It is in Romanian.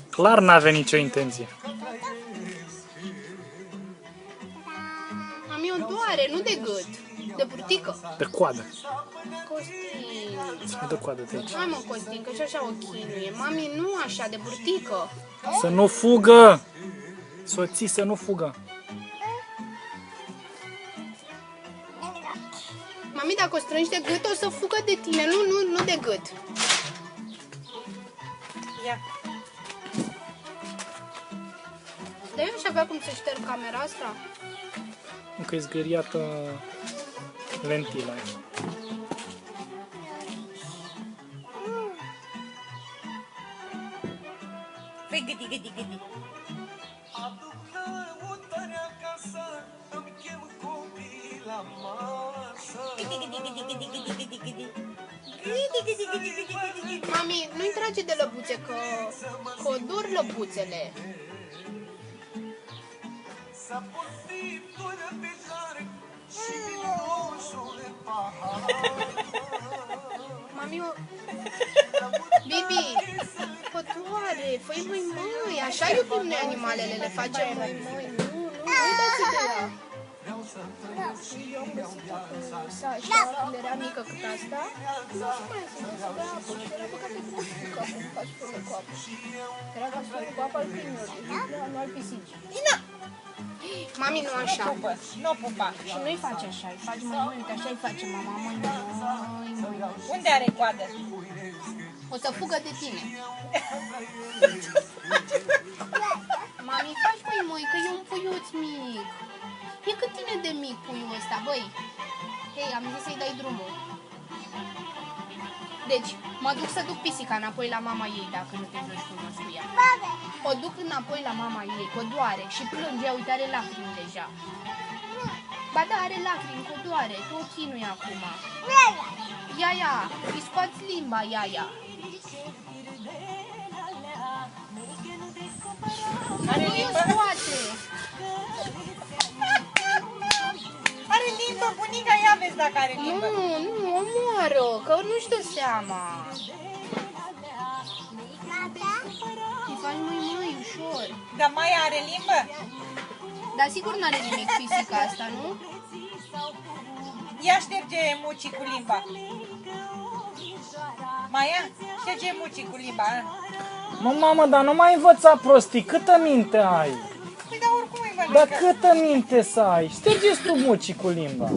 Clar n-avea nicio intenție. Mami, o doare, nu de gât, de burtică. De coadă. Costin. Să nu dă coadă de aici. Hai mă, Costin, că și așa o chinuie. Mami, nu așa, de burtică. Să nu fugă! Soții, să nu fugă. Mami, dacă o strângi de gât, o să fugă de tine, nu de gât. Ia. Dar eu aș avea cum să șterg camera asta? Încă e zgâriată lentila. Fii gâdi. Mami, nu-i trage de lăbuțe, că o dor lăbuțele. Mami, Bibi, o doare, fă-i măi, așa iubim noi animalele, le facem măi, nu uitați de ea. Eu am găsit acum Sasha, când era mică cât asta, nu știu mai să găsit de apă și era băgată cu apă, ca și fără cu apă. Era ca și fără cu apă al câinilor, nu al pisicii. Mami, nu așa. Nu pupa. Și nu-i faci așa, îi faci măi, uite, așa îi face mama, măi. Unde are coadă? O să fugă de tine. Mami, faci măi, că e un puiuț mic. E cât tine de mic puiul ăsta, băi. Hei, am zis să-i dai drumul. Deci, mă duc să duc pisica înapoi la mama ei, dacă nu te joci frumos cu ea. O duc înapoi la mama ei, că o doare și plânge, uite, are lacrimi deja. Ba da, are lacrimi, că o doare, tu o chinui acum. Iaia, îi scoați limba, Iaia. Are Nu-i o limbă? scoate. Are limbă, bunica, ia vezi dacă are limbă. Nu, omoară, că nu-și dă seama. Îi faci măi, ușor. Dar mai are limbă? Dar sigur n-are nimic pisica asta, nu? Ia șterge mucii cu limba. Maia, șterge mucii cu limba. Mă, mamă, dar nu mai învăța prostii. Câtă minte ai? Păi, dar oricum îi Dar câtă minte să ai? Ștergeți tu mucii cu limba.